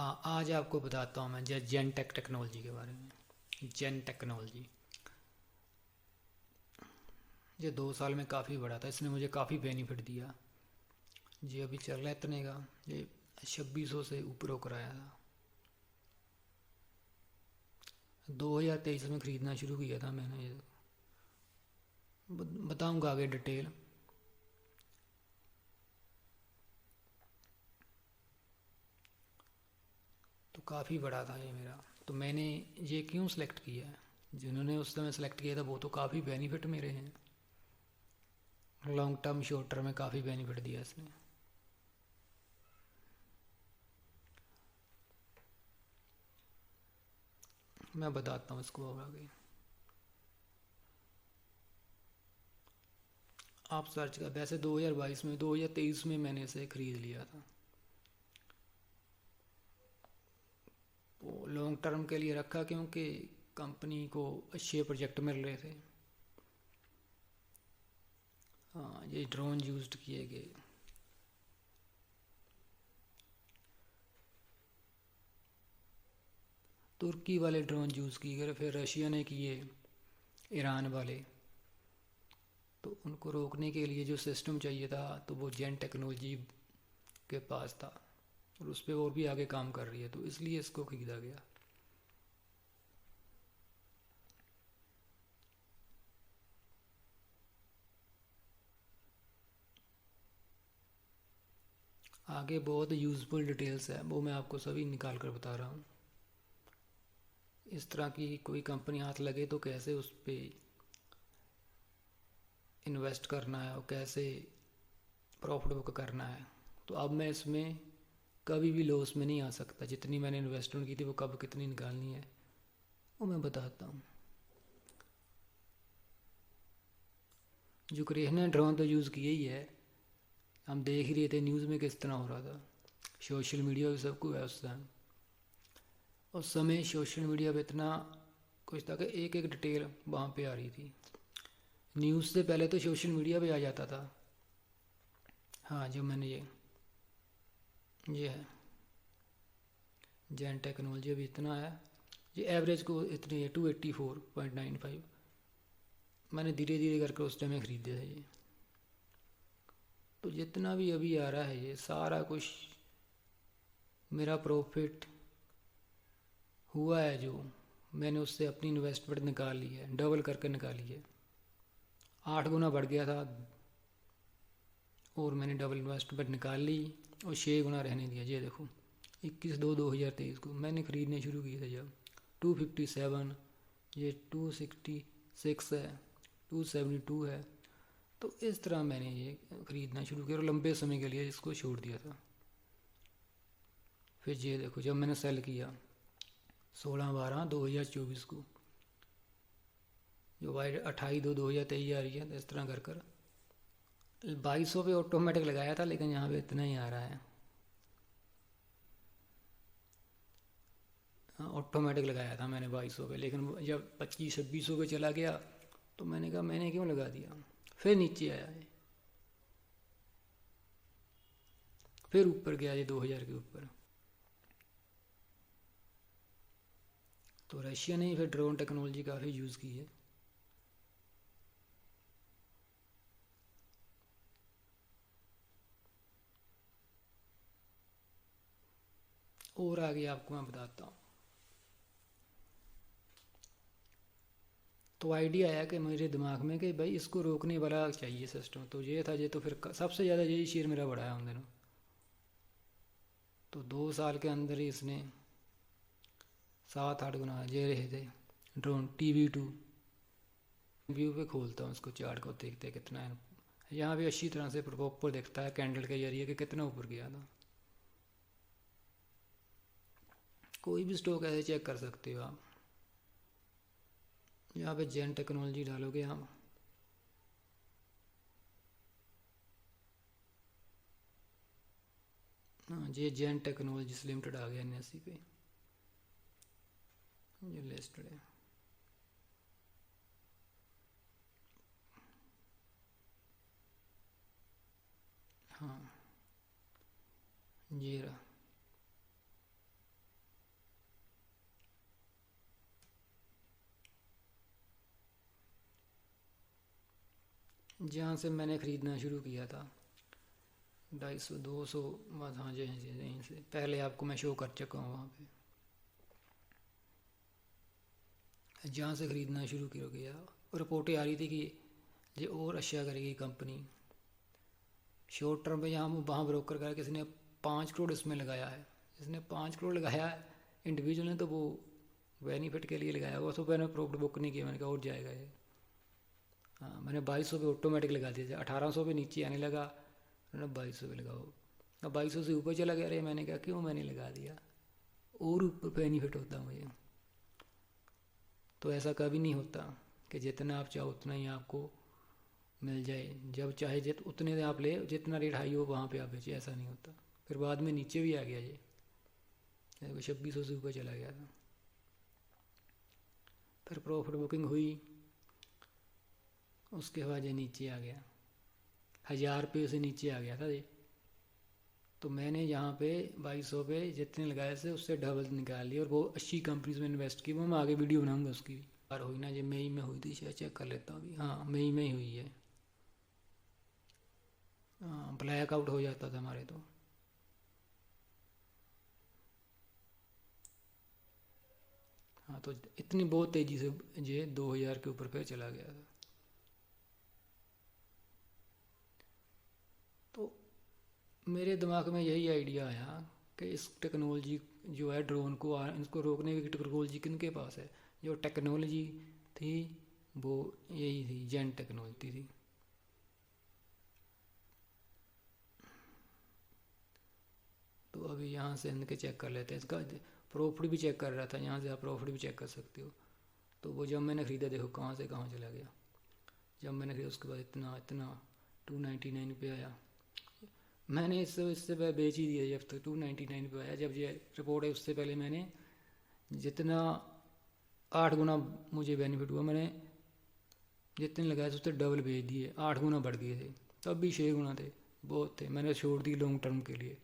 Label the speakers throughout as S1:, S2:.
S1: आज आपको बताता हूँ मैं जेन टेक टेक्नोलॉजी के बारे में। जेन टेक्नोलॉजी ये 2 साल में काफ़ी बढ़ा था, इसने मुझे काफ़ी बेनिफिट दिया। ये अभी चल रहा है इतने का, ये 2600 से ऊपर होकर आया था। 2023 में ख़रीदना शुरू किया था मैंने। ये बताऊँगा आगे डिटेल। तो काफ़ी बड़ा था ये मेरा। तो मैंने ये क्यों सिलेक्ट किया है, जिन्होंने उस समय सेलेक्ट किया था वो तो काफ़ी बेनिफिट मेरे हैं। लॉन्ग टर्म शॉर्ट टर्म में काफ़ी बेनिफिट दिया इसने। मैं बताता हूँ इसको और आगे। आप सर्च कर, वैसे 2022 में 2023 में मैंने इसे ख़रीद लिया था। वो लॉन्ग टर्म के लिए रखा क्योंकि कंपनी को अच्छे प्रोजेक्ट मिल रहे थे। हाँ, ये ड्रोन यूज्ड किए गए। तुर्की वाले ड्रोन यूज़ किए गए, फिर रशिया ने किए, ईरान वाले। तो उनको रोकने के लिए जो सिस्टम चाहिए था तो वो जेन टेक्नोलॉजी के पास था, और उस पर और भी आगे काम कर रही है, तो इसलिए इसको खरीदा गया। आगे बहुत यूज़फुल डिटेल्स है, वो मैं आपको सभी निकाल कर बता रहा हूँ। इस तरह की कोई कंपनी हाथ लगे तो कैसे उस पर इन्वेस्ट करना है और कैसे प्रॉफिट बुक करना है। तो अब मैं इसमें कभी भी लॉस में नहीं आ सकता। जितनी मैंने इन्वेस्टमेंट की थी वो कब कितनी निकालनी है वो मैं बताता हूँ। यूक्रेन ने ड्रोन तो यूज़ किया ही है, हम देख ही रहे थे न्यूज़ में किस तरह हो रहा था। सोशल मीडिया पे सब कुछ है उस टाइम। उस समय सोशल मीडिया पे इतना कुछ था कि एक एक डिटेल वहाँ पे आ रही थी। न्यूज़ से पहले तो सोशल मीडिया पे आ जाता था। हाँ, जो मैंने ये है जेन टेक्नोलॉजी, अभी इतना है। ये एवरेज को इतनी है 284.95। मैंने धीरे धीरे करके उस टाइम में ख़रीदे थे ये। तो जितना भी अभी आ रहा है ये सारा कुछ मेरा प्रॉफिट हुआ है, जो मैंने उससे अपनी इन्वेस्टमेंट निकाल ली है, डबल करके निकाली है। 8 गुना बढ़ गया था और मैंने डबल इन्वेस्टमेंट निकाल ली और 6 गुना रहने दिया। ये देखो 21/2/2023 को मैंने ख़रीदने शुरू किए थे जब 257, ये 266 है, 272 है। तो इस तरह मैंने ये ख़रीदना शुरू किया और लंबे समय के लिए इसको छोड़ दिया था। फिर ये देखो जब मैंने सेल किया 16/12/2024 को, जो वाई 28/2/2023 आ रही है, तो इस तरह कर कर 2200 पे ऑटोमेटिक लगाया था, लेकिन यहाँ पे इतना ही आ रहा है। हाँ, ऑटोमेटिक लगाया था मैंने 2200 पे, लेकिन जब 2500-2600 पे चला गया तो मैंने कहा मैंने क्यों लगा दिया। फिर नीचे आया है, फिर ऊपर गया ये 2000 के ऊपर। तो रशिया ने फिर ड्रोन टेक्नोलॉजी काफ़ी यूज़ की है। और आगे आपको मैं बताता हूँ। तो आइडिया आया कि मेरे दिमाग में कि भाई इसको रोकने वाला चाहिए सिस्टम, तो ये था। ये तो फिर सबसे ज़्यादा यही शेयर मेरा बढ़ा है उन दिनों। तो 2 साल के अंदर ही इसने 7-8 गुना ये रहे थे। ड्रोन TV2 व्यू पे खोलता हूँ उसको, चार्ट को देखते कितना है। यहाँ भी अच्छी तरह से प्रॉपर दिखता है कैंडल के जरिए कि कितना ऊपर गया था। कोई भी स्टॉक ऐसे चेक कर सकते हो आप। यहाँ पे जेन टेक्नोलॉजी डालोगे आप, हाँ ये जेन टेक्नोलॉजीज लिमिटेड आ गया NSE पे, ये लिस्टेड है। हाँ, ये रहा। जहाँ से मैंने ख़रीदना शुरू किया था 250 200 बस, हाँ जी यहीं से पहले आपको मैं शो कर चुका हूँ। वहाँ पे जहाँ से ख़रीदना शुरू किया, रिपोर्टें आ रही थी कि ये और अच्छा करेगी कंपनी शॉर्ट टर्म पे। यहाँ वहाँ ब्रोकर का किसी ने 5 करोड़ इसमें लगाया है, जिसने 5 करोड़ लगाया है इंडिविजुअल ने, तो वो बेनिफिट के लिए लगाया। वो तो मैंने प्रॉफिट बुक नहीं किया, मैंने कहा और जाएगा ये। हाँ, मैंने 2200 पे ऑटोमेटिक लगा दिया, 1800 पे नीचे आने लगा, मैंने 2200 पे लगाओ। अब 2200 से ऊपर चला गया, अरे मैंने कहा क्यों मैंने लगा दिया, और ऊपर बेनिफिट होता मुझे। तो ऐसा कभी नहीं होता कि जितना आप चाहो उतना ही आपको मिल जाए, जब चाहे उतने आप ले, जितना रेट हाई हो वहाँ पे आप बेचे, ऐसा नहीं होता। फिर बाद में नीचे भी आ गया ये, 2600 से ऊपर चला गया था। फिर प्रॉफिट बुकिंग हुई, उसके बाद ये नीचे आ गया, 1000 रुपये से नीचे आ गया था ये। तो मैंने यहाँ पे 2200 पे जितने लगाए थे उससे डबल निकाल लिया, और वो अच्छी कंपनीज में इन्वेस्ट की। वो मैं आगे वीडियो बनाऊंगा उसकी भी। और हुई ना, ये मई में हुई थी, शायद चेक कर लेता हूँ अभी। हाँ, मई में ही हुई है। हाँ, ब्लैक आउट हो जाता था हमारे तो। हाँ, तो इतनी बहुत तेज़ी से ये 2000 के ऊपर फिर चला गया था। तो मेरे दिमाग में यही आइडिया आया कि इस टेक्नोलॉजी जो है ड्रोन को इनको रोकने की टेक्नोलॉजी किनके पास है। जो टेक्नोलॉजी थी वो यही थी, जेन टेक्नोलॉजी थी। तो अभी यहाँ से इनके चेक कर लेते हैं, इसका प्रॉफिट भी चेक कर रहा था, यहाँ से आप प्रॉफिट भी चेक कर सकते हो। तो वो जब मैंने ख़रीदा, देखो कहाँ से कहाँ चला गया। जब मैंने ख़रीदा उसके बाद इतना इतना 299 पे आया। मैंने इससे पहले बेच ही दिया जब तक 299 पे आया। जब ये रिपोर्ट है उससे पहले मैंने जितना 8 गुना मुझे बेनिफिट हुआ, मैंने जितने लगाए थे उससे डबल बेच दिए, 8 गुना बढ़ गए थे। तब भी 6 गुना थे, बहुत थे। मैंने छोड़ दी लॉन्ग टर्म के लिए,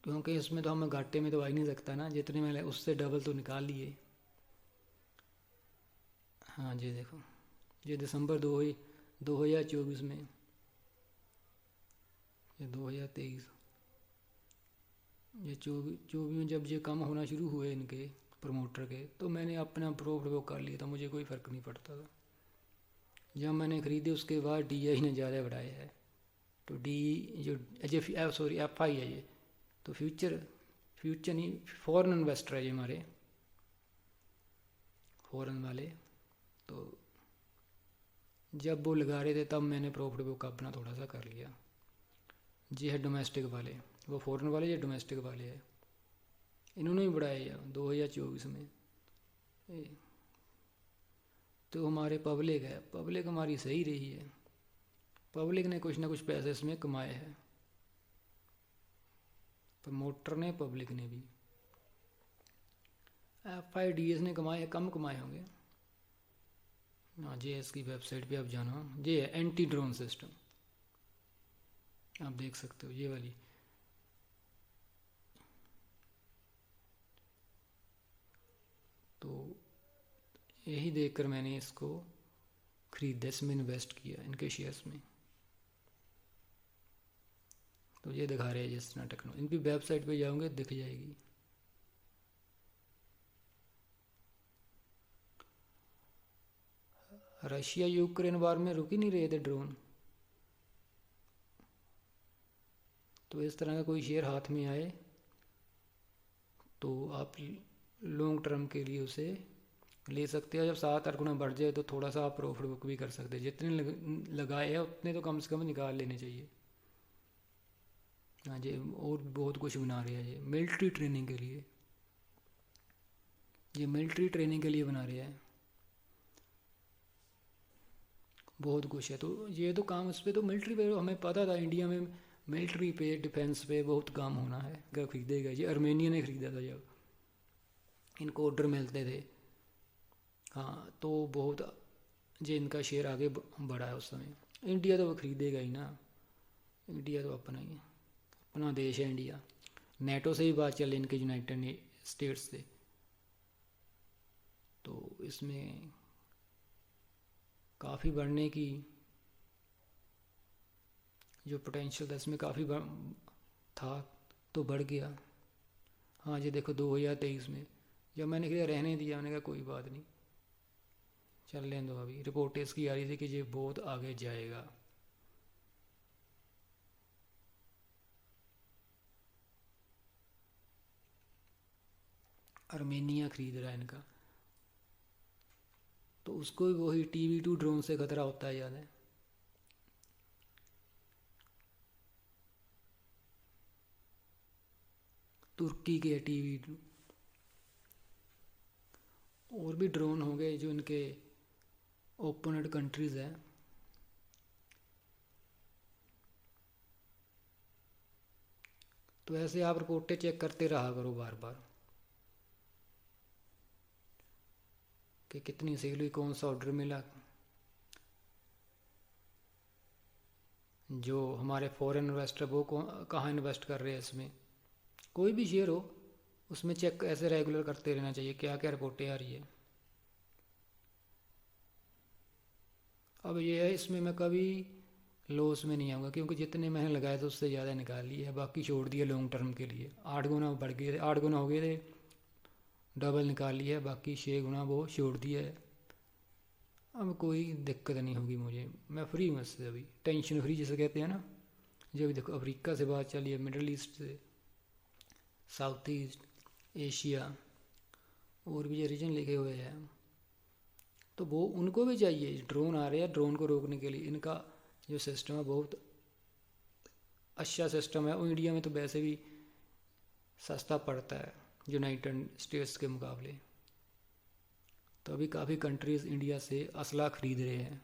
S1: क्योंकि इसमें तो हमें घाटे में तो आ ही नहीं सकता ना, जितने मैंने उससे डबल तो निकाल लिए। हाँ जी देखो, ये दिसंबर 2024 में, ये 2023, ये 24 में जब ये कम होना शुरू हुए इनके प्रमोटर के, तो मैंने अपना प्रॉफिट बुक कर लिया था, मुझे कोई फ़र्क नहीं पड़ता था। जब मैंने ख़रीदी उसके बाद DI ने ज़्यादा बढ़ाया है। तो डी जो सॉरी FI है ये, तो फ्यूचर नहीं, फॉरेन इन्वेस्टर है ये हमारे, फॉरेन वाले। तो जब वो लगा रहे थे तब मैंने प्रॉफिट बुक अपना थोड़ा सा कर लिया। जी है डोमेस्टिक वाले, वो फॉरेन वाले, ये डोमेस्टिक वाले है, इन्होंने ही बढ़ाया 2024 में। तो हमारे पब्लिक है, पब्लिक हमारी सही रही है, पब्लिक ने कुछ ना कुछ पैसे इसमें कमाए हैं, प्रमोटर ने, पब्लिक ने भी। FIDS ने कमाए, कम कमाए होंगे। हाँ जी, इसकी वेबसाइट पे आप जाना, ये है एंटी ड्रोन सिस्टम, आप देख सकते हो ये वाली। तो यही देखकर मैंने इसको खरीदा, इसमें इन्वेस्ट किया, इनके शेयर्स में। तो ये दिखा रहे हैं जिस तरह टेक्नोलॉजी, इनकी वेबसाइट पे जाओगे दिख जाएगी। रशिया यूक्रेन वार में रुक ही नहीं रहे थे ड्रोन, तो इस तरह का कोई शेयर हाथ में आए तो आप लॉन्ग टर्म के लिए उसे ले सकते हो। जब 7-8 गुना बढ़ जाए तो थोड़ा सा आप प्रॉफिट बुक भी कर सकते हैं। जितने लगाए हैं उतने तो कम से कम निकाल लेने चाहिए। हाँ जी, और बहुत कुछ बना रहे हैं ये मिलिट्री ट्रेनिंग के लिए, ये मिलिट्री ट्रेनिंग के लिए बना रहे हैं, बहुत कुछ है। तो ये तो काम उस पर, तो मिलिट्री पे हमें पता था इंडिया में मिलिट्री पे, डिफेंस पे बहुत काम होना है। अगर खरीदेगा, ये अर्मेनिया ने ख़रीदा था जब इनको ऑर्डर मिलते थे। हाँ, तो बहुत जो इनका शेयर आगे बढ़ा है उस समय। इंडिया तो वो खरीदेगा ही ना, इंडिया तो अपना ही है, अपना देश है इंडिया। नेटो से ही बात चल रही इनके, यूनाइटेड स्टेट्स से। तो इसमें काफ़ी बढ़ने की जो पोटेंशियल था इसमें काफ़ी था, तो बढ़ गया। हाँ जी देखो 2023 में जब मैंने कहा रहने दिया, मैंने कहा कोई बात नहीं चल लें दो, अभी रिपोर्ट इसकी आ रही थी कि ये बहुत आगे जाएगा। आर्मेनिया खरीद रहा है इनका, तो उसको भी वही TB2 ड्रोन से खतरा होता है ज़्यादा। तुर्की के TB2 और भी ड्रोन हो गए जो इनके ओपोनेंट कंट्रीज़ हैं। तो ऐसे आप रिपोर्टें चेक करते रहा करो बार बार कि कितनी सेल हुई, कौन सा ऑर्डर मिला, जो हमारे फॉरेन इन्वेस्टर वो कहाँ इन्वेस्ट कर रहे हैं इसमें। कोई भी शेयर हो उसमें चेक ऐसे रेगुलर करते रहना चाहिए क्या क्या रिपोर्टें आ रही है। अब ये है इसमें मैं कभी लॉस में नहीं आऊँगा, क्योंकि जितने मैंने लगाए थे उससे ज़्यादा निकाल लिए है, बाकी छोड़ दिए लॉन्ग टर्म के लिए। 8 गुना बढ़ गए थे, 8 गुना हो गए थे, डबल निकाल लिया, बाकी 6 गुना वो छोड़ दिया है। अब कोई दिक्कत नहीं होगी मुझे, मैं फ्री हूँ इससे, अभी टेंशन फ्री जिसे कहते हैं ना। जो भी देखो अफ्रीका से बात चली है, मिडल ईस्ट से, साउथ ईस्ट एशिया और भी ये रीजन लिखे हुए हैं, तो वो उनको भी चाहिए। ड्रोन आ रहे हैं, ड्रोन को रोकने के लिए इनका जो सिस्टम है बहुत अच्छा सिस्टम है। और इंडिया में तो वैसे भी सस्ता पड़ता है यूनाइटेड स्टेट्स के मुकाबले, तो अभी काफ़ी कंट्रीज़ इंडिया से असला खरीद रहे हैं।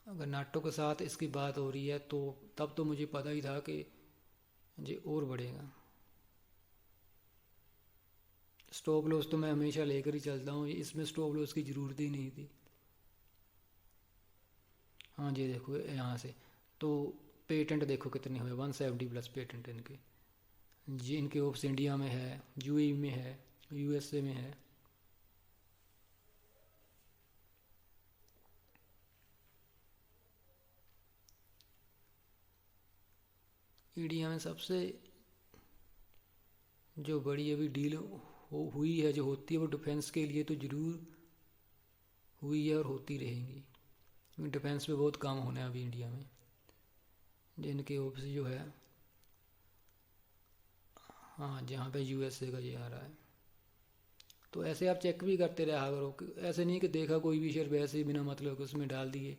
S1: अगर नाटो के साथ इसकी बात हो रही है तो तब तो मुझे पता ही था कि ये और बढ़ेगा। स्टॉप लॉस तो मैं हमेशा लेकर ही चलता हूँ, इसमें स्टॉप लॉस की ज़रूरत ही नहीं थी। हाँ जी देखो यहाँ से तो पेटेंट देखो कितने हुए, 170+ पेटेंट इनके। जी इनके ऑप्स इंडिया में है, UAE में है, USA में है। इंडिया में सबसे जो बड़ी अभी डील हुई है, जो होती है वो डिफेंस के लिए तो ज़रूर हुई है और होती रहेंगी, क्योंकि डिफेंस पे बहुत काम होना है अभी इंडिया में। जिनके ऑप्स जो है, हाँ जहाँ पे USA का ये आ रहा है, तो ऐसे आप चेक भी करते रहा करो। ऐसे नहीं कि देखा कोई भी शेयर वैसे ही बिना मतलब के उसमें डाल दिए,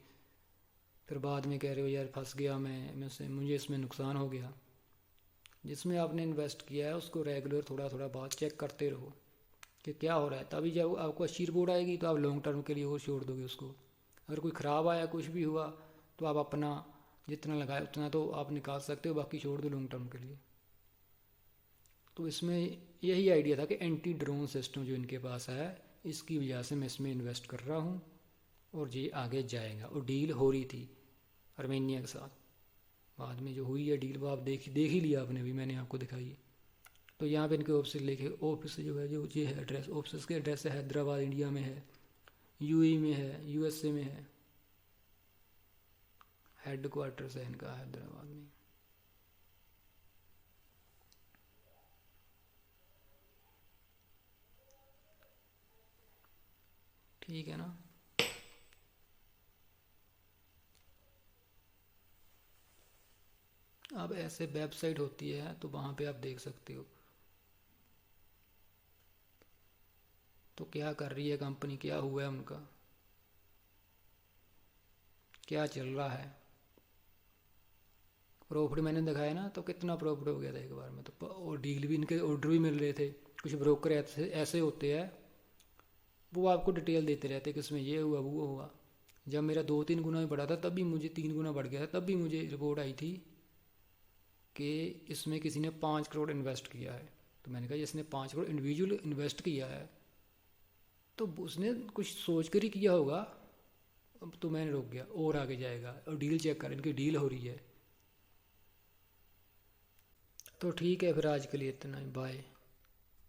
S1: फिर बाद में कह रहे हो यार फंस गया मैं मुझे इसमें नुकसान हो गया। जिसमें आपने इन्वेस्ट किया है उसको रेगुलर थोड़ा थोड़ा बात चेक करते रहो कि क्या हो रहा है, तभी जब आपको अच्छी रिपोर्ट आएगी तो आप लॉन्ग टर्म के लिए और छोड़ दोगे उसको। अगर कोई ख़राब आया कुछ भी हुआ तो आप अपना जितना लगाए उतना तो आप निकाल सकते हो, बाकी छोड़ दो लॉन्ग टर्म के लिए। तो इसमें यही आइडिया था कि एंटी ड्रोन सिस्टम जो इनके पास है इसकी वजह से मैं इसमें इन्वेस्ट कर रहा हूँ और ये आगे जाएगा। और डील हो रही थी आर्मेनिया के साथ, बाद में जो हुई है डील वो आप देख ही लिया आपने, भी मैंने आपको दिखाई है। तो यहाँ पे इनके ऑफिस लिखे, ऑफिस जो है जो ये है एड्रेस, ऑफिस के एड्रेस है हैदराबाद इंडिया में है, UAE में है, USA में है, हेड क्वार्टर्स है इनका हैदराबाद में। ठीक है ना। अब ऐसे वेबसाइट होती है तो वहाँ पे आप देख सकते हो तो क्या कर रही है कंपनी, क्या हुआ है उनका, क्या चल रहा है। प्रॉफिट मैंने दिखाया ना, तो कितना प्रॉफिट हो गया था एक बार में, तो और डील भी इनके ऑर्डर भी मिल रहे थे। कुछ ब्रोकर ऐसे होते हैं वो आपको डिटेल देते रहते कि इसमें ये हुआ वो हुआ। जब मेरा 2-3 गुना ही बढ़ा था तब भी मुझे 3 गुना बढ़ गया था, तब भी मुझे रिपोर्ट आई थी कि इसमें किसी ने 5 करोड़ इन्वेस्ट किया है। तो मैंने कहा इसने 5 करोड़ इंडिविजुअल इन्वेस्ट किया है तो उसने कुछ सोच कर ही किया होगा, अब तो मैंने रोक गया, और आगे जाएगा। और डील चेक कर, इनकी डील हो रही है। तो ठीक है फिर आज के लिए इतना ही, बाय।